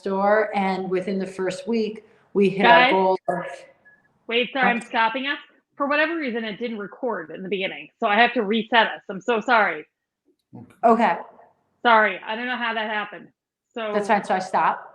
store, and within the first week, we hit Guys, our goal of. Wait, sorry, I'm stopping us. For whatever reason, it didn't record in the beginning, so I have to reset us. I'm so sorry. Okay. Sorry, I don't know how that happened. So That's fine. So I stop.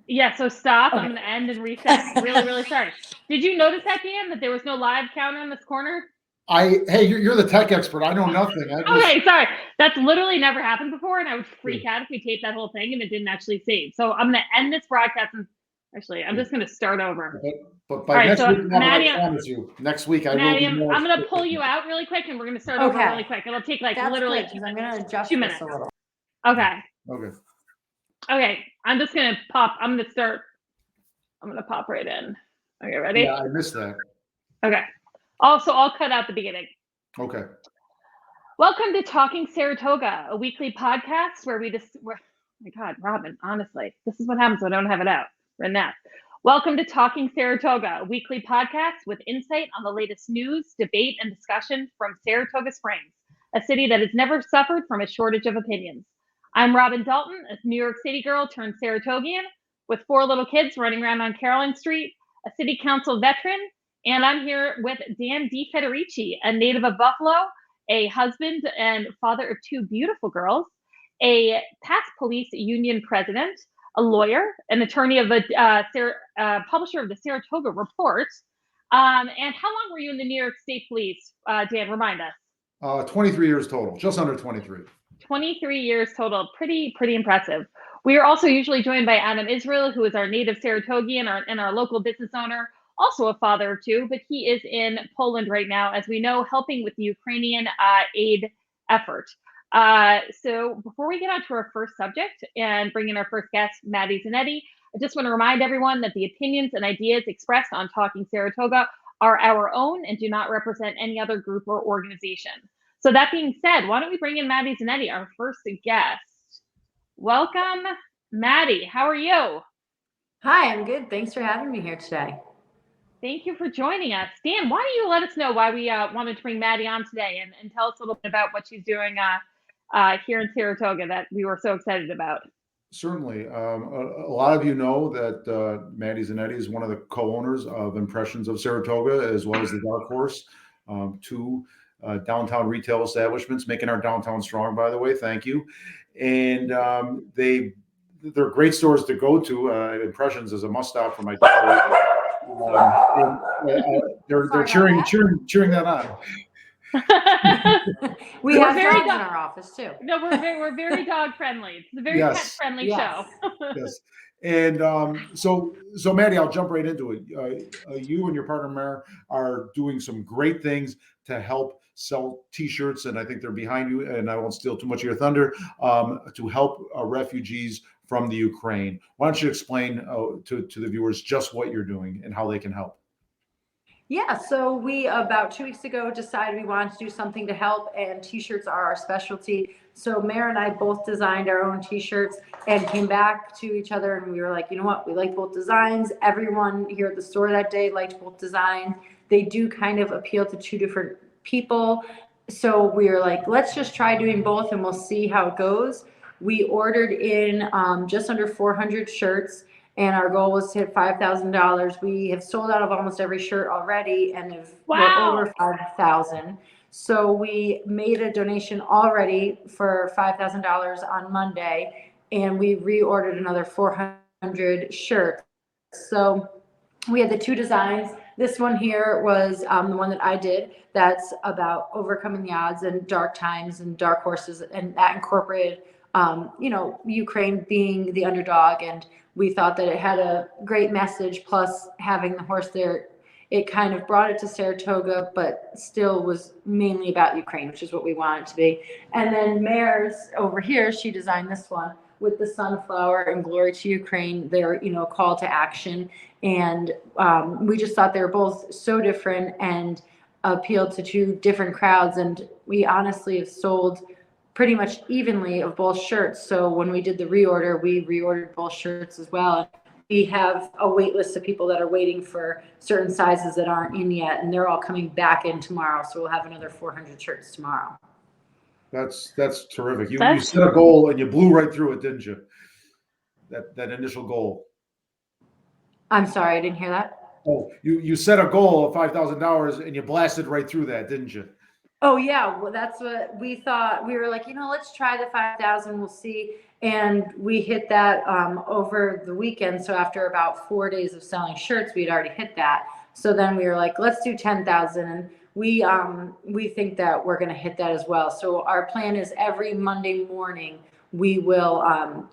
Yeah, so stop. Okay. I'm going to end and reset. Really, really sorry. Did you notice that, Dan, that there was no live counter in this corner? Hey, you're the tech expert. I know nothing. Okay, sorry. That's literally never happened before, and I would freak out if we taped that whole thing and it didn't actually save. So I'm going to end this broadcast, and actually, I'm just going to start over. But by next week, Maddie, I promise you, next week I Maddie, will be more. I'm going to pull you out really quick, and we're going to start over really quick. It'll take literally good, I'm going to adjust 2 minutes. this a little. Okay. Okay. I'm just going to pop. I'm going to pop right in. Okay, ready? Yeah, I missed that. Okay. Also, I'll cut out the beginning. Okay. Welcome to Talking Saratoga, a weekly podcast where oh my God, Robin, honestly, this is what happens when I don't have it out right now. Welcome to Talking Saratoga, a weekly podcast with insight on the latest news, debate, and discussion from Saratoga Springs, a city that has never suffered from a shortage of opinions. I'm Robin Dalton, a New York City girl turned Saratogian with 4 little kids running around on Caroline Street, a city council veteran, and I'm here with Dan DeFederici, a native of Buffalo, a husband and father of 2 beautiful girls, a past police union president, a lawyer, an attorney of publisher of the Saratoga Report. And how long were you in the New York State Police, Dan? Remind us. 23 years total, just under 23. 23 years total, pretty impressive. We are also usually joined by Adam Israel, who is our native Saratogian and our local business owner, also a father of 2, but he is in Poland right now, as we know, helping with the Ukrainian aid effort. So before we get on to our first subject and bring in our first guest, Maddy Zanetti, I just want to remind everyone that the opinions and ideas expressed on Talking Saratoga are our own and do not represent any other group or organization. So that being said, why don't we bring in Maddy Zanetti, our first guest. Welcome, Maddy. How are you? Hi, I'm good. Thanks for having me here today. Thank you for joining us. Dan, why don't you let us know why we wanted to bring Maddy on today and tell us a little bit about what she's doing here in Saratoga that we were so excited about. Certainly. A lot of you know that Maddy Zanetti is one of the co-owners of Impressions of Saratoga, as well as the Dark Horse, 2 downtown retail establishments, making our downtown strong, by the way. Thank you. And they're great stores to go to. Impressions is a must-stop for my daughter. They're cheering that on. we have dogs in our office too. No, we're very dog friendly. It's a very pet friendly show. Yes. And so Maddy, I'll jump right into it. You and your partner Mare are doing some great things to help sell T-shirts, and I think they're behind you. And I won't steal too much of your thunder. To help refugees from the Ukraine. Why don't you explain to the viewers just what you're doing and how they can help? Yeah, so we about 2 weeks ago decided we wanted to do something to help, and T-shirts are our specialty. So Mare and I both designed our own T-shirts and came back to each other, and we were like, you know what, we like both designs. Everyone here at the store that day liked both designs. They do kind of appeal to 2 different people. So we were like, let's just try doing both and we'll see how it goes. We ordered in just under 400 shirts, and our goal was to hit $5,000. We have sold out of almost every shirt already, and we're over 5,000. So we made a donation already for $5,000 on Monday, and we reordered another 400 shirts. So we had the 2 designs. This one here was the one that I did. That's about overcoming the odds and dark times and dark horses, and that incorporated Ukraine being the underdog, and we thought that it had a great message, plus having the horse there, it kind of brought it to Saratoga, but still was mainly about Ukraine, which is what we want it to be. And then Mare's over here, she designed this one with the sunflower and glory to Ukraine, their call to action. And we just thought they were both so different and appealed to 2 different crowds. And we honestly have sold pretty much evenly of both shirts. So when we did the reorder, we reordered both shirts as well. We have a wait list of people that are waiting for certain sizes that aren't in yet, and they're all coming back in tomorrow. So we'll have another 400 shirts tomorrow. That's terrific. You set a goal and you blew right through it, didn't you? that initial goal? I'm sorry, I didn't hear that. Oh, you set a goal of $5,000 and you blasted right through that, didn't you? Oh yeah, well that's what we thought. We were like, let's try the 5,000. We'll see. And we hit that over the weekend. So after about 4 days of selling shirts, we had already hit that. So then we were like, let's do 10,000, and we think that we're going to hit that as well. So our plan is every Monday morning we will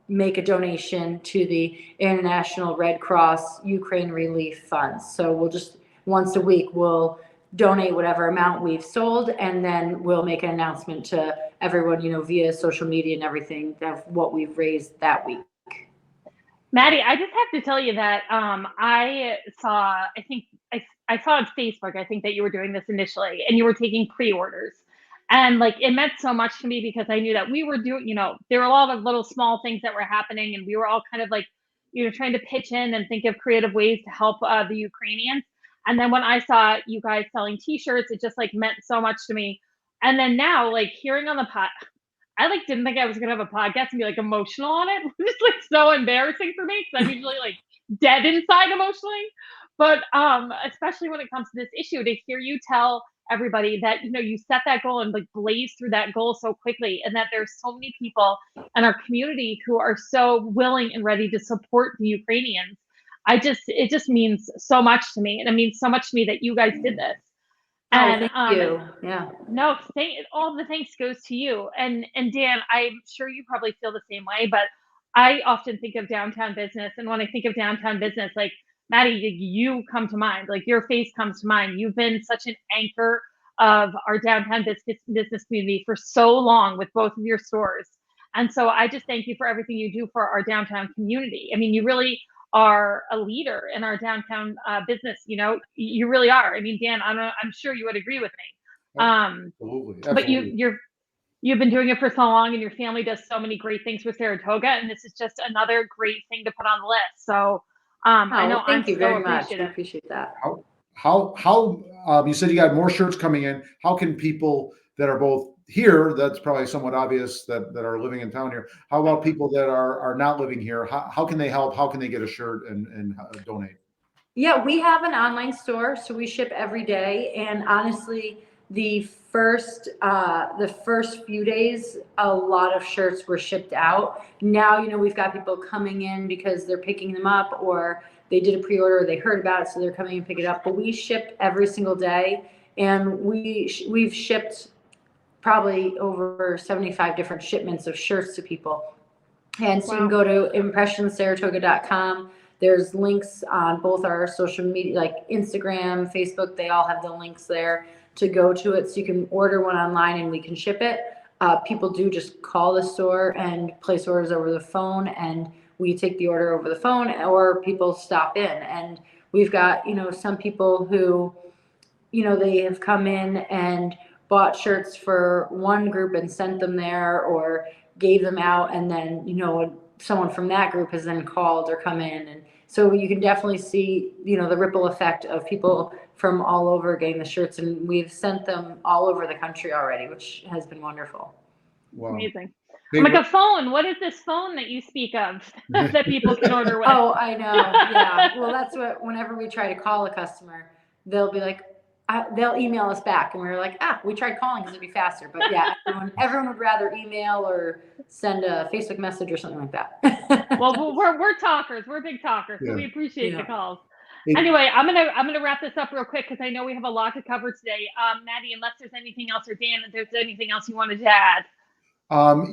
make a donation to the International Red Cross Ukraine Relief Funds. So we'll just once a week we'll donate whatever amount we've sold, and then we'll make an announcement to everyone, via social media and everything, of what we've raised that week. Maddy, I just have to tell you that I saw on Facebook, I think that you were doing this initially, and you were taking pre-orders. And like, it meant so much to me because I knew that we were doing, there were a lot of little small things that were happening, and we were all kind of like, trying to pitch in and think of creative ways to help the Ukrainians. And then when I saw you guys selling t-shirts, it just like meant so much to me. And then now, like, hearing on the I like didn't think I was gonna have a podcast and be like emotional on it. It's just like so embarrassing for me because I'm usually like dead inside emotionally. But especially when it comes to this issue, to hear you tell everybody that you set that goal and like blaze through that goal so quickly, and that there's so many people in our community who are so willing and ready to support the Ukrainians. It just means so much to me, and it means so much to me that you guys did this. And thank you. Yeah. No, all the thanks goes to you. And Dan, I'm sure you probably feel the same way, but I often think of downtown business. And when I think of downtown business, like Maddy, you come to mind, like your face comes to mind. You've been such an anchor of our downtown business community for so long with both of your stores. And so I just thank you for everything you do for our downtown community. I mean, you really are a leader in our downtown business. You really are. I mean, Dan, I'm sure you would agree with me. Absolutely. But you've been doing it for so long, and your family does so many great things for Saratoga, and this is just another great thing to put on the list. So I know thank you so very much. We appreciative. appreciate that. How you said you got more shirts coming in. How can people that are both here, that's probably somewhat obvious, that are living in town here, how about people that are not living here? How can they help? How can they get a shirt and donate? Yeah, we have an online store, so we ship every day. And honestly, the first few days, a lot of shirts were shipped out. Now, we've got people coming in because they're picking them up, or they did a pre-order, or they heard about it, so they're coming and pick it up. But we ship every single day, and we've shipped probably over 75 different shipments of shirts to people. And so you can go to impressionsaratoga.com. There's links on both our social media, like Instagram, Facebook. They all have the links there to go to it. So you can order one online and we can ship it. People do just call the store and place orders over the phone, and we take the order over the phone, or people stop in. And we've got, some people who, they have come in and bought shirts for one group and sent them there, or gave them out, and then someone from that group has then called or come in. And so you can definitely see the ripple effect of people from all over getting the shirts, and we've sent them all over the country already, which has been wonderful. Wow. Amazing. I'm like, a phone, what is this phone that you speak of that people can order with? Oh, I know. Yeah. Well, that's what, whenever we try to call a customer, they'll be like, they'll email us back, and we're like, we tried calling because it'd be faster. But yeah, everyone would rather email or send a Facebook message or something like that. Well, we're talkers. We're big talkers, so we appreciate the calls. Anyway, I'm gonna wrap this up real quick because I know we have a lot to cover today. Maddy, unless there's anything else, or Dan, if there's anything else you wanted to add.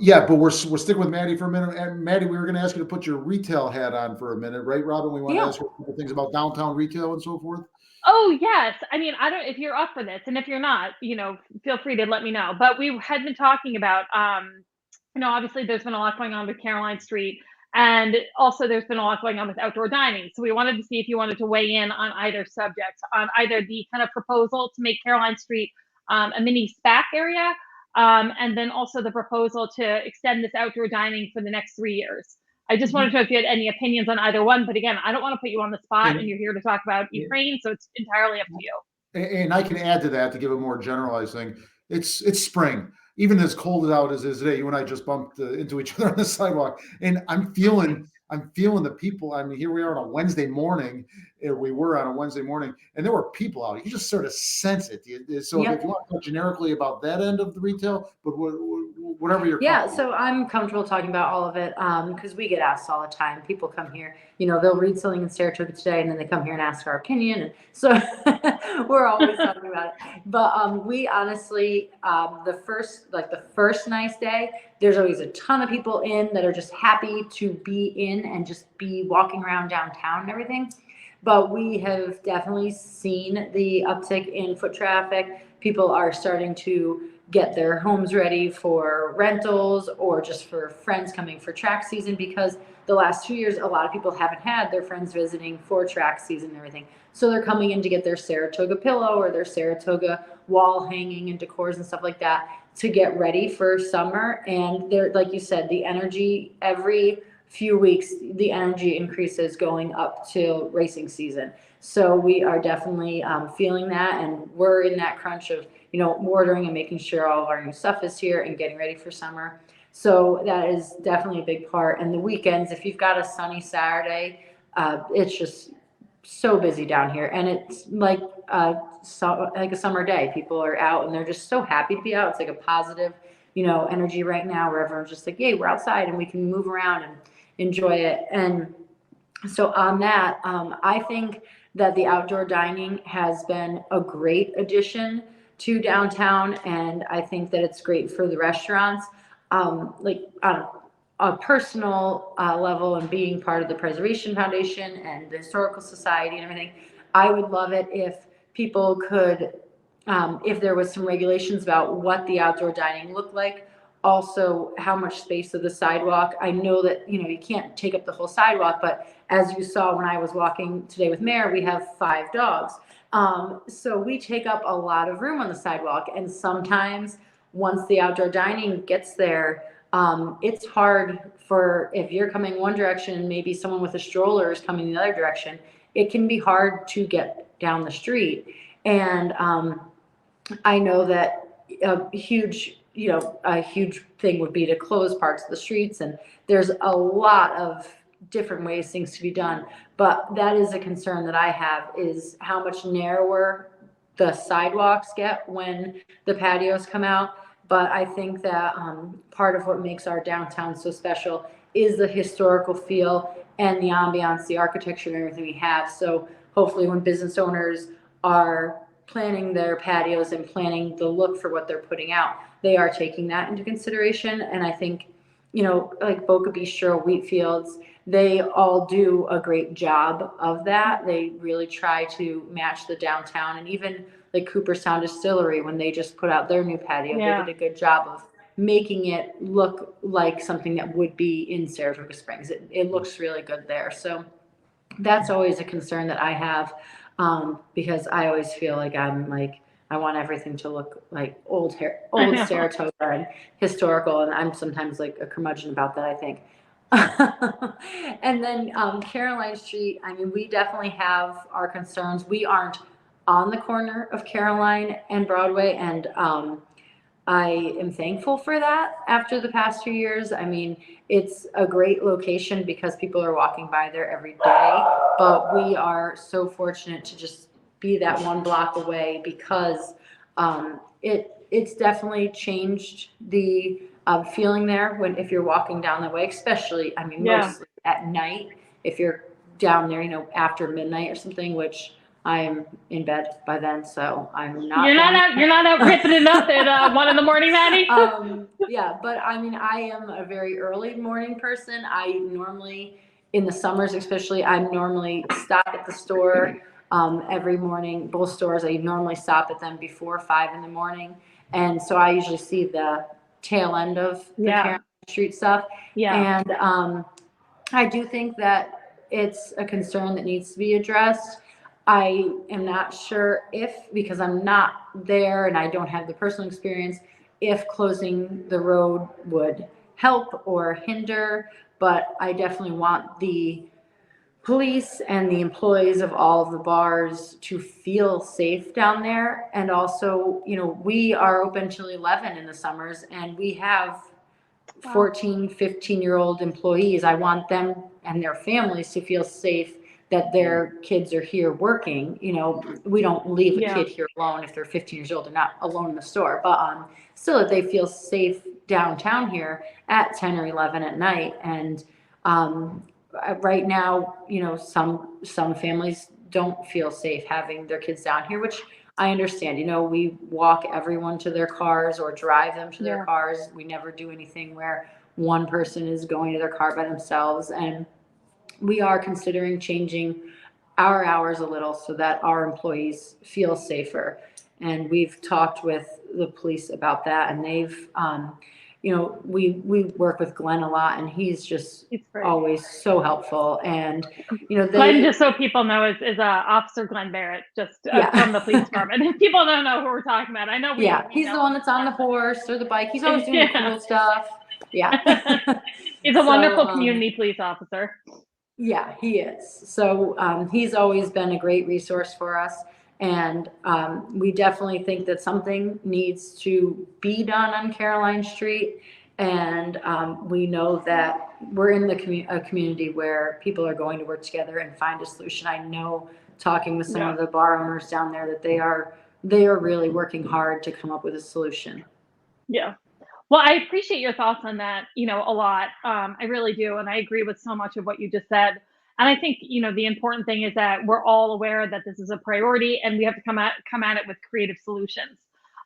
Yeah, but we're sticking with Maddy for a minute. And Maddy, we were going to ask you to put your retail hat on for a minute, right, Robin? We want to ask you things about downtown retail and so forth. Oh yes, I mean, I don't, if you're up for this, and if you're not, feel free to let me know. But we had been talking about, obviously there's been a lot going on with Caroline Street, and also there's been a lot going on with outdoor dining. So we wanted to see if you wanted to weigh in on either subject, on either the kind of proposal to make Caroline Street a mini SPAC area, and then also the proposal to extend this outdoor dining for the next 3 years. I just wanted to know if you had any opinions on either one, but again, I don't want to put you on the spot, and you're here to talk about Ukraine, so it's entirely up to you. And I can add to that to give a more generalized thing. It's spring. even as cold out as it is today, you and I just bumped into each other on the sidewalk, and I'm feeling the people. I mean, here we are on a Wednesday morning. We were on a Wednesday morning, and there were people out. You just sort of sense it. So Yep. if you want to talk generically about that end of the retail, but whatever you're Yeah, comfortable. so I'm comfortable talking about all of it because we get asked all the time. People come here, they'll read something in Saratoga today, and then they come here and ask our opinion, and so we're always talking about it. But we honestly, the first nice day, there's always a ton of people in that are just happy to be in and just be walking around downtown and everything. But we have definitely seen the uptick in foot traffic. People are starting to get their homes ready for rentals or just for friends coming for track season, because the last 2 years, a lot of people haven't had their friends visiting for track season and everything. So they're coming in to get their Saratoga pillow or their Saratoga wall hanging and decors and stuff like that to get ready for summer. And they're, like you said, the energy every few weeks, the energy increases going up to racing season. So we are definitely feeling that, and we're in that crunch of ordering and making sure all of our new stuff is here and getting ready for summer. So that is definitely a big part. And the weekends, if you've got a sunny Saturday, it's just so busy down here, and it's like a summer day. People are out and they're just so happy to be out. It's like a positive, energy right now where everyone's just like, yay, we're outside and we can move around and enjoy it. And so on that, I think that the outdoor dining has been a great addition to downtown, and I think that it's great for the restaurants. Like on a personal level, and being part of the Preservation Foundation and the Historical Society and everything, I would love it if people could, if there was some regulations about what the outdoor dining looked like. Also, how much space of the sidewalk. I know that you can't take up the whole sidewalk, but as you saw when I was walking today with Mare, we have 5 dogs. So we take up a lot of room on the sidewalk, and sometimes once the outdoor dining gets there, it's hard for, if you're coming one direction and maybe someone with a stroller is coming the other direction, it can be hard to get down the street. And I know that a huge thing would be to close parts of the streets, and there's a lot of different ways things to be done. But that is a concern that I have, is how much narrower the sidewalks get when the patios come out. But I think that part of what makes our downtown so special is the historical feel and the ambiance, the architecture and everything we have. So hopefully when business owners are planning their patios and planning the look for what they're putting out, they are taking that into consideration. And I think, like Boca Bistro, Wheatfields, they all do a great job of that. They really try to match the downtown, and even like Cooperstown Distillery, when they just put out their new patio, Yeah. they did a good job of making it look like something that would be in Saratoga Springs. It looks really good there. So that's always a concern that I have, because I always feel like I want everything to look like old Saratoga and historical, and I'm sometimes like a curmudgeon about that, I think. And then Caroline Street, I mean, we definitely have our concerns. We aren't on the corner of Caroline and Broadway, and I am thankful for that after the past few years. I mean, it's a great location because people are walking by there every day, but we are so fortunate to just be that one block away, because it's definitely changed the feeling there if you're walking down that way, especially, I mean, Yeah. mostly at night, if you're down there, after midnight or something, which I am in bed by then, so I'm not. You're not out ripping it up at 1 a.m, Maddy. Yeah, but I mean, I am a very early morning person. I normally, in the summers especially, I normally stop at the store every morning. Both stores, I normally stop at them before 5 in the morning, and so I usually see the tail end of the Caroline Street stuff. Yeah. And I do think that it's a concern that needs to be addressed. I am not sure because I'm not there and I don't have the personal experience, if closing the road would help or hinder, but I definitely want the police and the employees of all of the bars to feel safe down there. And also, we are open till 11 in the summers, and we have 14, 15-year-old employees. I want them and their families to feel safe that their kids are here working. We don't leave a kid here alone if they're 15 years old. They're not alone in the store, but still that they feel safe downtown here at 10 or 11 at night. And right now, some families don't feel safe having their kids down here, which I understand. We walk everyone to their cars or drive them to their cars. We never do anything where one person is going to their car by themselves. And we are considering changing our hours a little so that our employees feel safer. And we've talked with the police about that, and they've, we work with Glenn a lot, and he's always so helpful. And Glenn, just so people know, is Officer Glenn Barrett, just from the police department. If people don't know who we're talking about, I know. He's the one that's on the horse or the bike. He's always doing cool stuff. Yeah, he's a wonderful community police officer. Yeah, he is. So he's always been a great resource for us. And we definitely think that something needs to be done on Caroline Street. And we know that we're in a community where people are going to work together and find a solution. I know, talking with some of the bar owners down there, that they are really working hard to come up with a solution. Yeah. Well, I appreciate your thoughts on that, a lot. I really do. And I agree with so much of what you just said. And I think, the important thing is that we're all aware that this is a priority, and we have to come at it with creative solutions.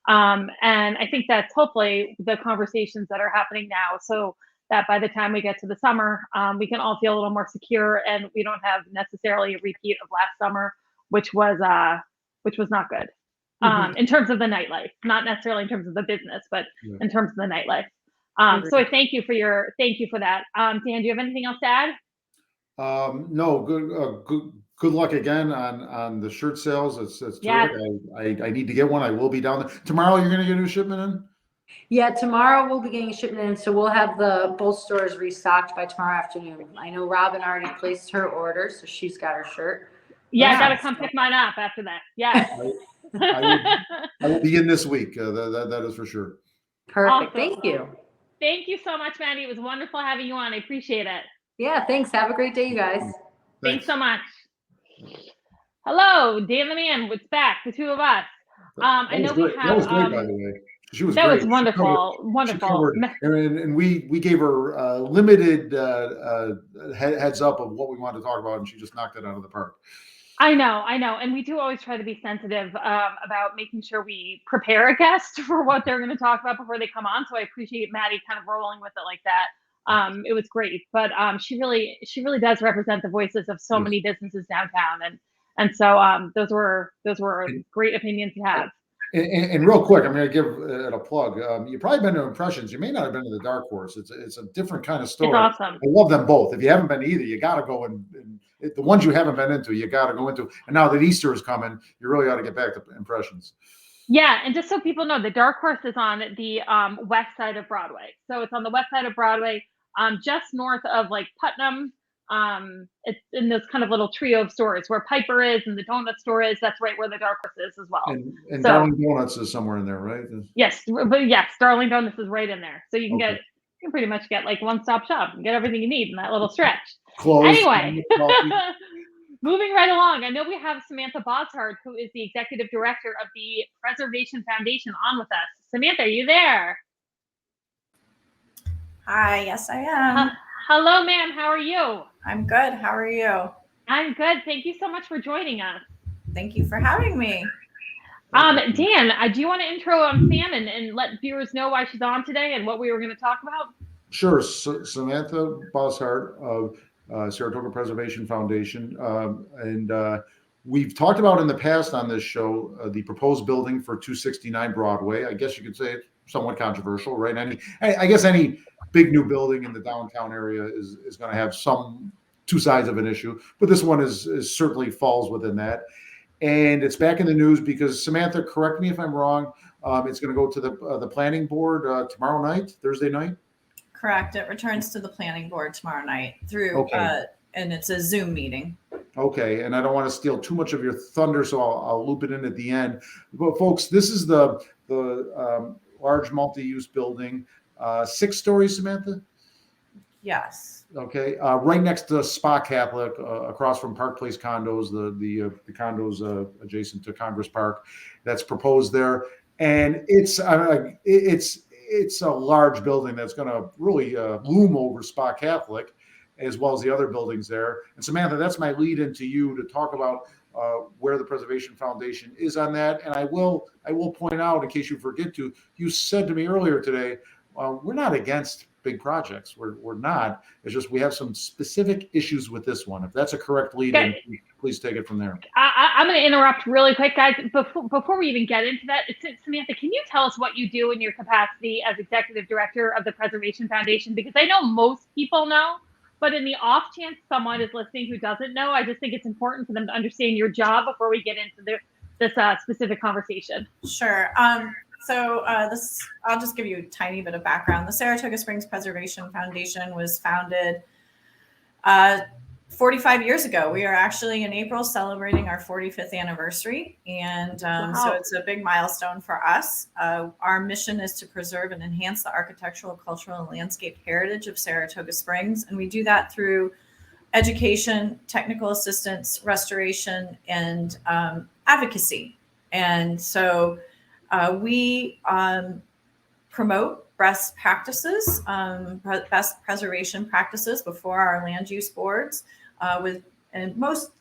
And I think that's hopefully the conversations that are happening now, so that by the time we get to the summer, we can all feel a little more secure, and we don't have necessarily a repeat of last summer, which was not good. In terms of the nightlife, not necessarily in terms of the business, but in terms of the nightlife. So I thank you for that. Dan, do you have anything else to add? No, good luck again on the shirt sales. It's terrific. I need to get one. I will be down there tomorrow. You're going to get a new shipment in? Yeah, tomorrow we'll be getting a shipment in, so we'll have both stores restocked by tomorrow afternoon. I know Robin already placed her order, so she's got her shirt. Yeah, I gotta come pick mine up after that. Yes. I will be in this week. That is for sure. Perfect. Awesome. Thank you. Thank you so much, Maddy. It was wonderful having you on. I appreciate it. Yeah, thanks. Have a great day, you guys. Thanks so much. Hello, Dan the Man. It's back, the two of us. I know we have. That was great, by the way. She was that great. was wonderful. Wonderful. And we gave her limited heads up of what we wanted to talk about, and she just knocked it out of the park. I know. And we do always try to be sensitive about making sure we prepare a guest for what they're going to talk about before they come on. So I appreciate Maddy kind of rolling with it like that. It was great, but she really does represent the voices of so many businesses downtown, and so those were great opinions to have. And real quick, I'm going to give it a plug. You've probably been to Impressions. You may not have been to the Dark Horse. It's a different kind of store. It's awesome. I love them both. If you haven't been to either, you got to go and the ones you haven't been into, you got to go into. And now that Easter is coming, you really ought to get back to Impressions. Yeah, and just so people know, the Dark Horse is on the west side of Broadway. So it's on the west side of Broadway, just north of like Putnam. It's in this kind of little trio of stores where Piper is and the donut store is. That's right where the Dark Horse is as well. And Darling Donuts is somewhere in there, right? Yes, but yes, Darling Donuts is right in there. So you can you can pretty much get like one-stop shop and get everything you need in that little stretch. Close. Anyway, moving right along. I know we have Samantha Bosshart, who is the executive director of the Preservation Foundation, on with us. Samantha, are you there? Hi, yes, I am. Hello, ma'am. How are you? I'm good. How are you? I'm good. Thank you so much for joining us. Thank you for having me. Dan, do you want to intro Sam and let viewers know why she's on today and what we were going to talk about? Sure. Samantha Bosshart of Saratoga Preservation Foundation. And we've talked about in the past on this show the proposed building for 269 Broadway. I guess you could say it's somewhat controversial, right? I guess any big new building in the downtown area is going to have two sides of an issue, but this one is certainly falls within that. And it's back in the news because, Samantha, correct me if I'm wrong, it's going to go to the planning board tomorrow night, Thursday night? Correct. It returns to the planning board tomorrow night through and it's a Zoom meeting. Okay, and I don't want to steal too much of your thunder, so I'll loop it in at the end. But folks, this is the large multi-use building, 6 stories, Samantha. Yes. Okay, right next to Spa Catholic, across from Park Place condos, the condos adjacent to Congress Park, that's proposed there, and it's a large building that's going to really loom over Spa Catholic, as well as the other buildings there. And Samantha, that's my lead into you to talk about where the Preservation Foundation is on that. And I will point out, in case you forget to, you said to me earlier today, we're not against big projects. We're not. It's just we have some specific issues with this one. If that's a correct lead in, please take it from there. I'm going to interrupt really quick, guys. Before we even get into that, Samantha, can you tell us what you do in your capacity as executive director of the Preservation Foundation? Because I know most people know, but in the off chance someone is listening who doesn't know, I just think it's important for them to understand your job before we get into this specific conversation. Sure. So I'll just give you a tiny bit of background. The Saratoga Springs Preservation Foundation was founded 45 years ago. We are actually in April celebrating our 45th anniversary. And so it's a big milestone for us. Our mission is to preserve and enhance the architectural, cultural, and landscape heritage of Saratoga Springs. And we do that through education, technical assistance, restoration, and advocacy. And so we promote best practices, best preservation practices before our land use boards, and most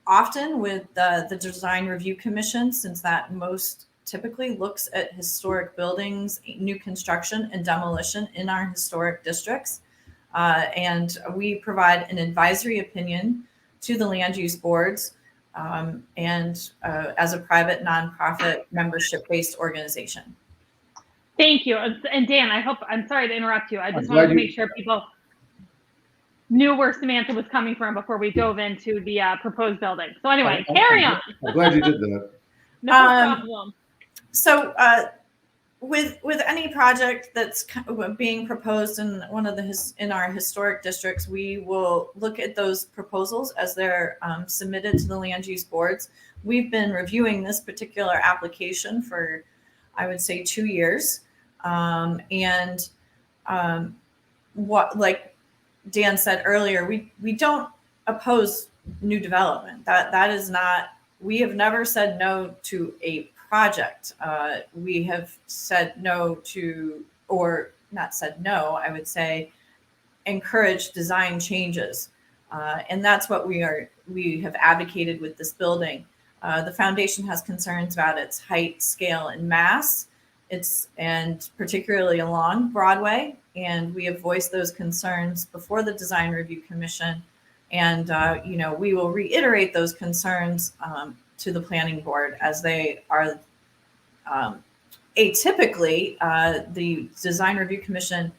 often with the Design Review Commission, since that most typically looks at historic buildings, new construction, and demolition in our historic districts. And we provide an advisory opinion to the land use boards, and as a private nonprofit membership-based organization. Thank you. And Dan, I'm sorry to interrupt you. I just wanted to make sure people knew where Samantha was coming from before we dove into the proposed building. So anyway, carry on. I'm glad you did that. No problem. So with any project that's being proposed in in our historic districts, we will look at those proposals as they're submitted to the land use boards. We've been reviewing this particular application for, I would say, 2 years. What, like Dan said earlier, we don't oppose new development. That is not, we have never said no to a project. We have said no to, or not said no, I would say, encourage design changes. And that's what we have advocated with this building. The foundation has concerns about its height, scale, and mass. And particularly along Broadway. And we have voiced those concerns before the Design Review Commission. And, we will reiterate those concerns to the planning board as they are atypically, the Design Review Commission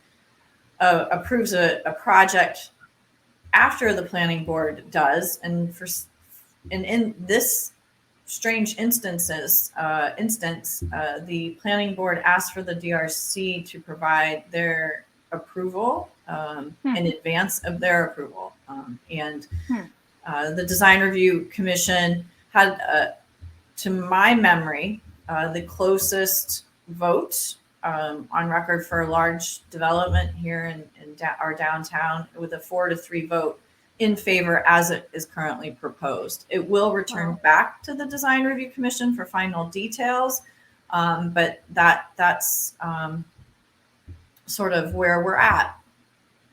approves a project after the planning board does. And in this strange instance, the planning board asked for the DRC to provide their approval in advance of their approval. The Design Review Commission had, to my memory, the closest vote on record for a large development here in our downtown, with a 4-3 vote in favor as it is currently proposed. It will return back to the Design Review Commission for final details, but that's sort of where we're at.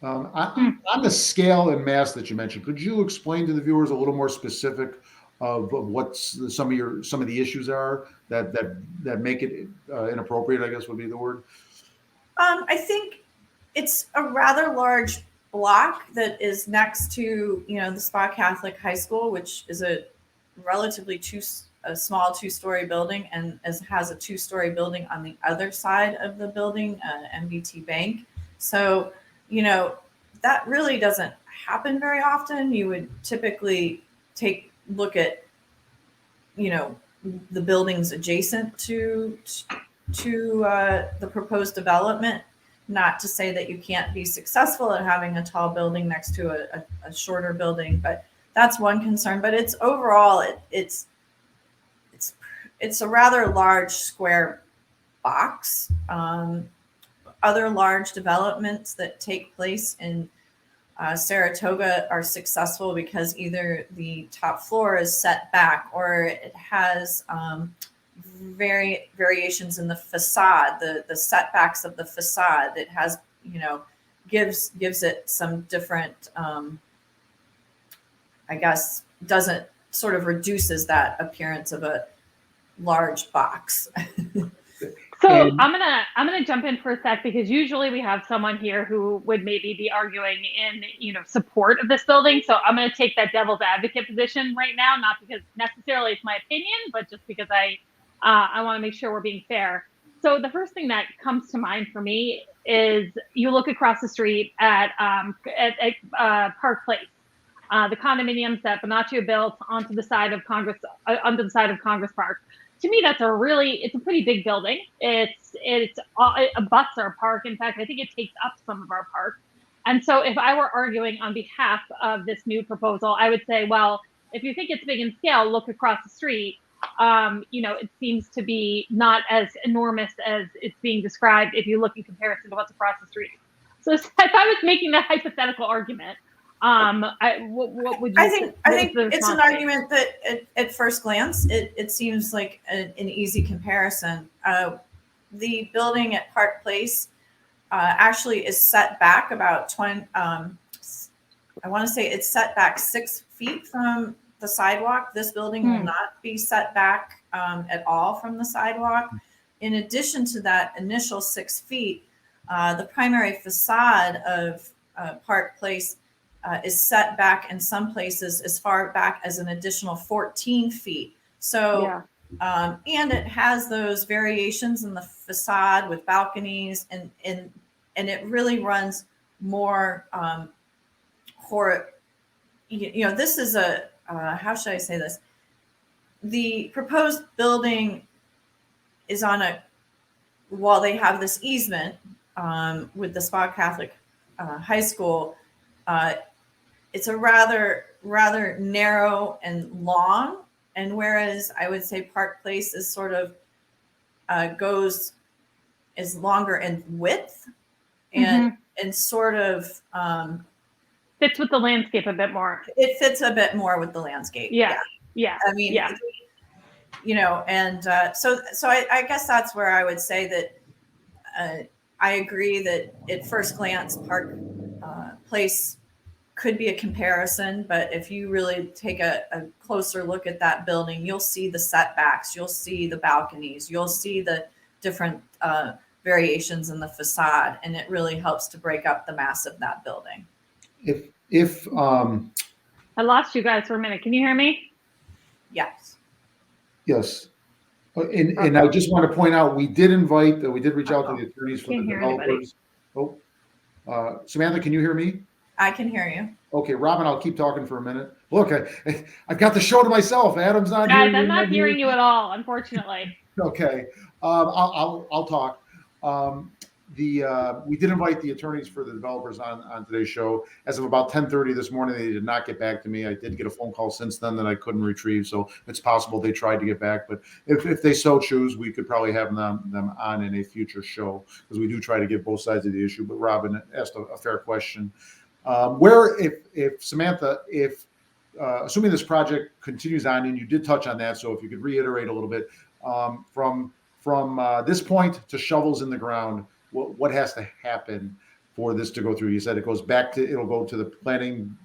On the scale and mass that you mentioned, could you explain to the viewers a little more specific of what some of the issues are that make it inappropriate, I guess would be the word? I think it's a rather large block that is next to, the Spa Catholic High School, which is a relatively small 2-story building, and has a 2-story building on the other side of the building, MBT Bank. So, that really doesn't happen very often. You would typically look at, the buildings adjacent to the proposed development. Not to say that you can't be successful at having a tall building next to a shorter building, but that's one concern. But it's overall, it's a rather large square box. Other large developments that take place in Saratoga are successful because either the top floor is set back or it has variations in the facade, the setbacks of the facade. It has, gives it some different, I guess, doesn't sort of reduces that appearance of a large box. So And- I'm gonna jump in for a sec, because usually we have someone here who would maybe be arguing in support of this building. So I'm gonna take that devil's advocate position right now, not because necessarily it's my opinion, but just because I want to make sure we're being fair. So the first thing that comes to mind for me is you look across the street at Park Place, the condominiums that Bonaccio built onto the side of Congress Park. To me, it's a pretty big building. It abuts our park. In fact, I think it takes up some of our park. And so if I were arguing on behalf of this new proposal, I would say, well, if you think it's big in scale, look across the street. It seems to be not as enormous as it's being described if you look in comparison to what's across the street. So if I was making that hypothetical argument, what would you? I think it's an argument that at first glance it seems like an easy comparison. The building at Park Place actually is set back about 20. I want to say it's set back 6 feet from the sidewalk. This building will not be set back at all from the sidewalk. In addition to that initial 6 feet, the primary facade of Park Place is set back in some places as far back as an additional 14 feet. So, and it has those variations in the facade with balconies, and it really runs more this is a how should I say this? The proposed building is while they have this easement with the Spa Catholic High School, it's a rather narrow and long, and whereas I would say Park Place is sort of is longer in width and sort of fits with the landscape a bit more. It fits a bit more with the landscape. Yeah. I mean, and so I guess that's where I would say that I agree that at first glance Park Place could be a comparison, but if you really take a closer look at that building, you'll see the setbacks, you'll see the balconies, you'll see the different variations in the facade, and it really helps to break up the mass of that building. If I lost you guys for a minute. Can you hear me? Yes. Yes. And I just want to point out, we did reach out to the attorneys for the developers. Samantha, can you hear me? I can hear you. Okay, Robin, I'll keep talking for a minute. Look, I've got the show to myself. Adam's not here. Guys, I'm not hearing you at all, unfortunately. Okay, I'll talk. We did invite the attorneys for the developers on today's show. As of about 10:30 this morning, they did not get back to me. I did get a phone call since then that I couldn't retrieve, so it's possible they tried to get back. But if they so choose, we could probably have them on in a future show, because we do try to get both sides of the issue. But Robin asked a fair question. If Samantha, assuming this project continues on, and you did touch on that, so if you could reiterate a little bit, from this point to shovels in the ground, what has to happen for this to go through? You said it'll go to the planning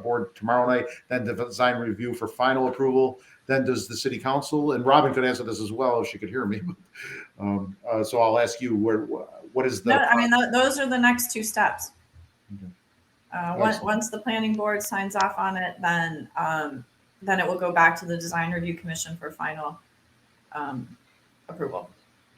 board tomorrow night, then the design review for final approval. Then does the city council, and Robin could answer this as well if she could hear me. So I'll ask you, what is the? No, I mean, those are the next two steps. Okay. Once the planning board signs off on it, then it will go back to the design review commission for final approval.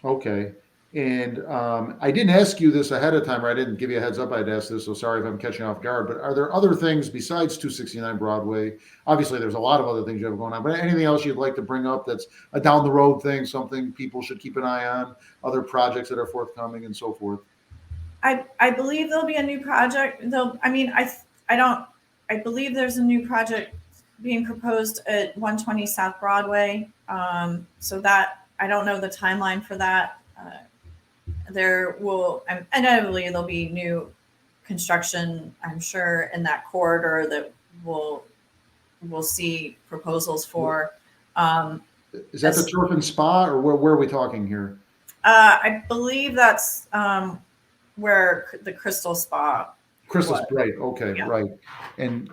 Okay. And I didn't ask you this ahead of time, or I didn't give you a heads up I'd ask this, so sorry if I'm catching off guard, but are there other things besides 269 Broadway? Obviously, there's a lot of other things you have going on, but anything else you'd like to bring up that's a down the road thing, something people should keep an eye on, other projects that are forthcoming and so forth? I believe there'll be a new project. I believe there's a new project being proposed at 120 South Broadway. So that, I don't know the timeline for that. There will, inevitably there'll be new construction, I'm sure, in that corridor that we'll see proposals for. Is that the Turf and Spa, or where are we talking here? I believe that's where the Crystal Spa. Crystal's right. Okay, Yeah. right. And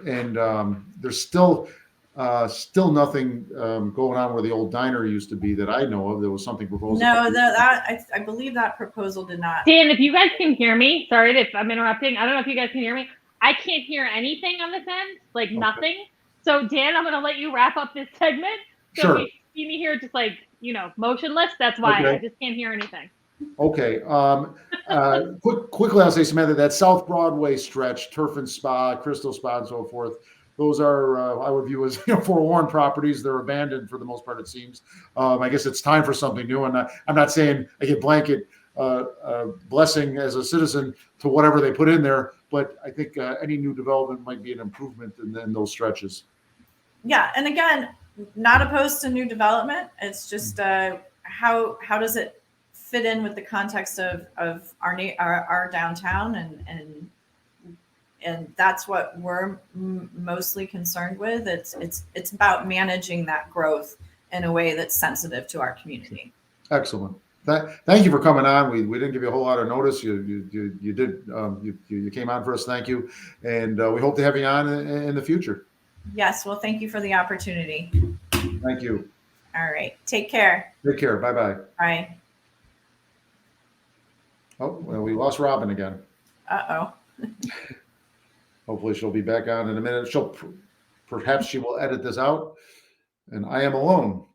there's still nothing going on where the old diner used to be that I know of. There was something proposed. No, I believe that proposal did not. Dan, if you guys can hear me, sorry if I'm interrupting. I don't know if you guys can hear me. I can't hear anything on this end, like nothing. So Dan, I'm going to let you wrap up this segment. So Sure. if you see me here just like, motionless, that's why. Okay. I just can't hear anything. Okay. Quickly, I'll say, Samantha, that South Broadway stretch, Turf and Spa, Crystal Spa, and so forth, those are, I would view as forewarned properties. They're abandoned for the most part, it seems. I guess it's time for something new. And I'm not saying I get blanket blessing as a citizen to whatever they put in there, but I think any new development might be an improvement in those stretches. Yeah, and again, not opposed to new development. It's just how does it fit in with the context of our downtown, and that's what we're mostly concerned with. It's about managing that growth in a way that's sensitive to our community. Excellent. Thank you for coming on. We didn't give you a whole lot of notice. You did. You came on for us. Thank you, and we hope to have you on in the future. Yes. Well, thank you for the opportunity. Thank you. All right. Take care. Take care. Bye-bye. Bye. Oh, well, we lost Robin again. Uh-oh. Hopefully she'll be back on in a minute. Perhaps she will edit this out, and I am alone.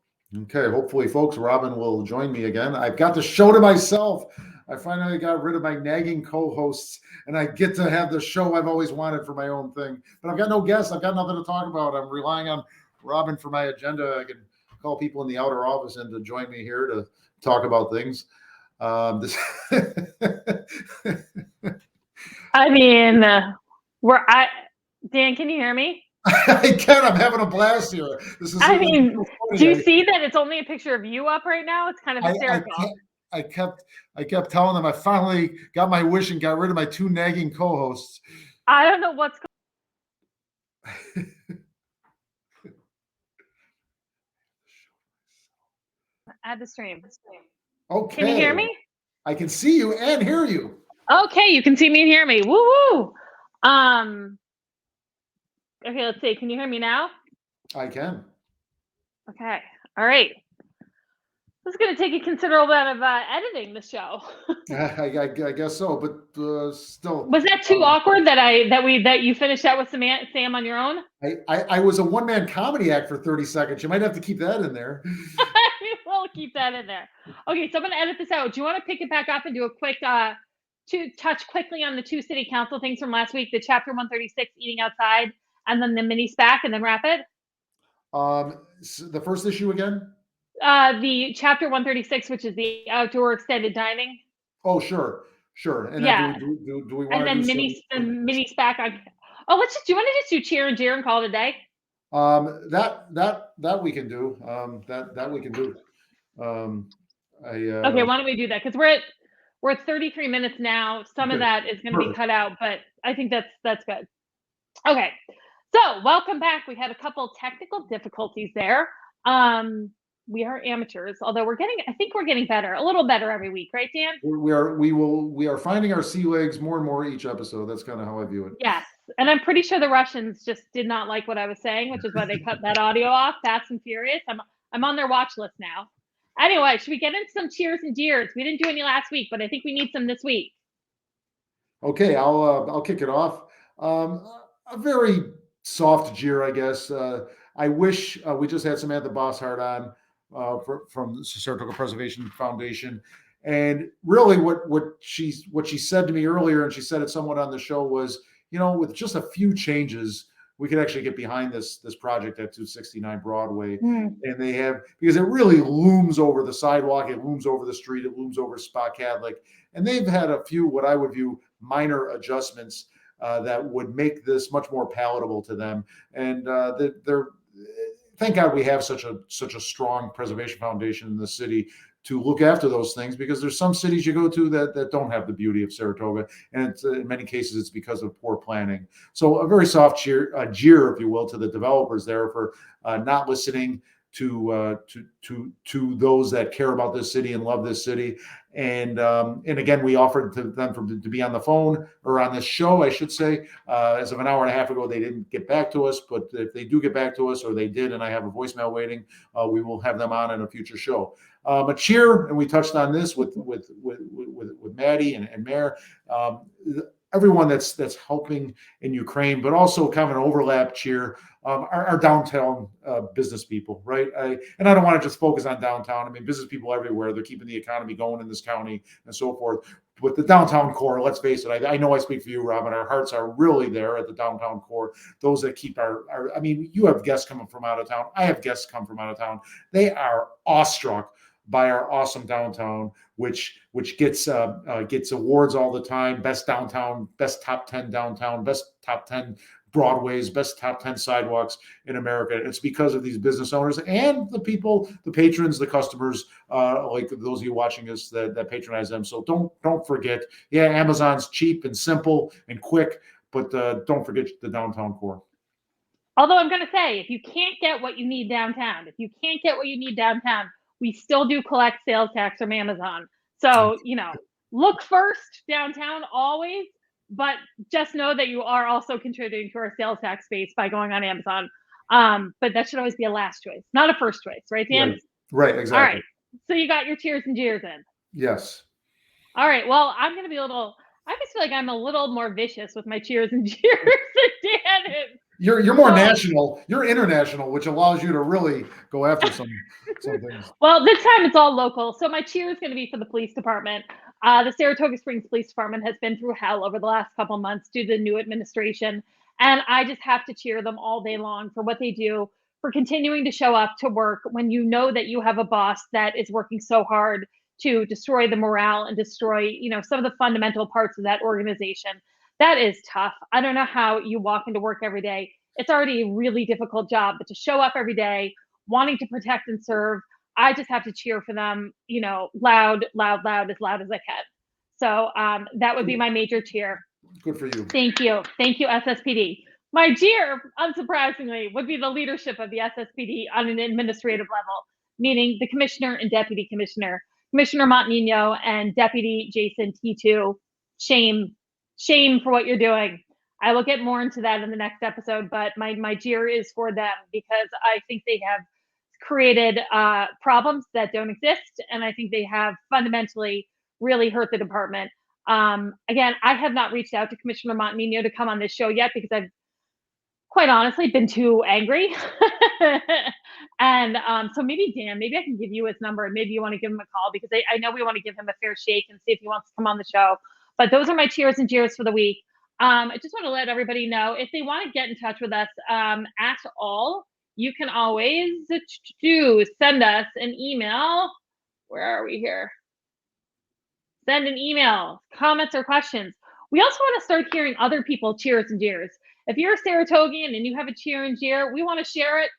Okay, hopefully, folks, Robin will join me again. I've got the show to myself. I finally got rid of my nagging co-hosts, and I get to have the show I've always wanted for my own thing. But I've got no guests. I've got nothing to talk about. I'm relying on Robin for my agenda. I can call people in the outer office in to join me here to talk about things. I mean, Dan, can you hear me? I can. I'm having a blast here. This is. I mean, do you see that it's only a picture of you up right now? It's kind of hysterical. I kept telling them I finally got my wish and got rid of my two nagging co-hosts. I don't know what's going on. Add the stream. Okay. Can you hear me? I can see you and hear you. Okay, you can see me and hear me. Woo woo. Okay, let's see. Can you hear me now? I can. Okay. All right. This is going to take a considerable amount of editing, the show. I guess so, but still. Was that too awkward that you finished that with Sam on your own? I was a one-man comedy act for 30 seconds. You might have to keep that in there. We'll keep that in there. Okay, so I'm going to edit this out. Do you want to pick it back up and do a quick to touch quickly on the two city council things from last week, the chapter 136 eating outside, and then the mini SPAC, and then wrap it? The first issue again? The chapter 136, which is the outdoor extended dining. Oh, sure. And yeah. Do we want and then mini SPAC on? Oh, do you want to just do cheer and jeer and call it a day? That we can do. That we can do. Okay, why don't we do that? Because we're at 33 minutes now. Some of that is going to be cut out, but I think that's good. Okay, so welcome back. We had a couple technical difficulties there. We are amateurs, although I think we're getting better, a little better every week, right, Dan? We are finding our sea legs more and more each episode. That's kind of how I view it. Yes, and I'm pretty sure the Russians just did not like what I was saying, which is why they cut that audio off. Fast and Furious. I'm on their watch list now. Anyway, should we get into some cheers and jeers? We didn't do any last week, but I think we need some this week. Okay, I'll kick it off. A very soft jeer, I guess. I wish we just had Samantha Bosshart on from the Saratoga Preservation Foundation, and really what she said to me earlier, and she said it somewhat on the show, was, with just a few changes, we could actually get behind this project at 269 Broadway. And they have, because it really looms over the sidewalk, it looms over the street, it looms over Spa Catholic, and they've had a few what I would view minor adjustments that would make this much more palatable to them. And they're thank God we have such a strong preservation foundation in the city to look after those things, because there's some cities you go to that don't have the beauty of Saratoga, and it's, in many cases it's because of poor planning. So a very soft jeer, if you will, to the developers there for not listening to those that care about this city and love this city. And again, we offered to them to be on the phone, or on this show, I should say. As of an hour and a half ago, they didn't get back to us, but if they do get back to us, or they did, and I have a voicemail waiting, we will have them on in a future show. A cheer, and we touched on this with Maddy and Mayor. Everyone that's helping in Ukraine, but also kind of an overlap cheer, our downtown business people, right? I don't want to just focus on downtown. I mean, business people everywhere, they're keeping the economy going in this county and so forth. But the downtown core, let's face it, I know I speak for you, Robin, our hearts are really there at the downtown core. Those that keep our I mean, you have guests coming from out of town. I have guests come from out of town. They are awestruck by our awesome downtown, which gets awards all the time. Best downtown, best top 10 downtown, best top 10 broadways, best top 10 sidewalks in America. It's because of these business owners and the people, the patrons, the customers, like those of you watching us that patronize them. So don't forget, yeah, Amazon's cheap and simple and quick, but don't forget the downtown core. Although I'm going to say, if you can't get what you need downtown, we still do collect sales tax from Amazon. So, look first downtown always, but just know that you are also contributing to our sales tax base by going on Amazon. But that should always be a last choice, not a first choice, right, Dan? Right, exactly. All right. So you got your cheers and jeers in. Yes. All right. Well, I'm going to be I just feel like I'm a little more vicious with my cheers and jeers than Dan is. You're more national. You're international, which allows you to really go after some things. Well, this time it's all local. So my cheer is going to be for the police department. The Saratoga Springs Police Department has been through hell over the last couple months due to the new administration. And I just have to cheer them all day long for what they do, for continuing to show up to work when you know that you have a boss that is working so hard to destroy the morale and destroy, some of the fundamental parts of that organization. That is tough. I don't know how you walk into work every day. It's already a really difficult job, but to show up every day, wanting to protect and serve, I just have to cheer for them, loud, as loud as I can. So that would be my major cheer. Good for you. Thank you, SSPD. My jeer, unsurprisingly, would be the leadership of the SSPD on an administrative level, meaning the commissioner and deputy commissioner, Commissioner Montanino and Deputy Jason T2. Shame for what you're doing. I will get more into that in the next episode, but my jeer is for them, because I think they have created problems that don't exist, and I think they have fundamentally really hurt the department. Again, I have not reached out to Commissioner Montanino to come on this show yet, because I've quite honestly been too angry. And so maybe Dan, maybe I can give you his number, and maybe you want to give him a call, because I know we want to give him a fair shake and see if he wants to come on the show. But those are my cheers and jeers for the week. I just want to let everybody know, if they want to get in touch with us at all, you can always send us an email. Where are we here? Send an email, comments or questions. We also want to start hearing other people cheers and jeers. If you're a Saratogian and you have a cheer and jeer, we want to share it.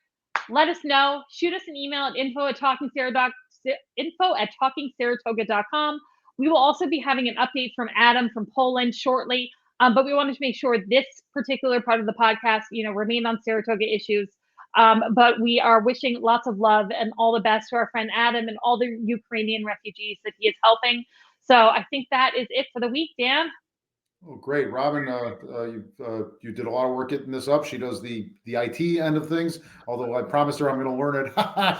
Let us know. Shoot us an email at info@talkingsaratoga.com. We will also be having an update from Adam from Poland shortly. But we wanted to make sure this particular part of the podcast, remained on Saratoga issues. But we are wishing lots of love and all the best to our friend Adam and all the Ukrainian refugees that he is helping. So I think that is it for the week, Dan. Oh, great, Robin. You did a lot of work getting this up. She does the IT end of things. Although I promised her I'm going to learn it.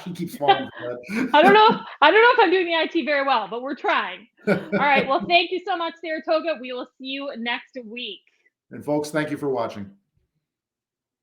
She keeps falling for that. I don't know if I'm doing the IT very well, but we're trying. All right. Well, thank you so much, Saratoga. We will see you next week. And folks, thank you for watching.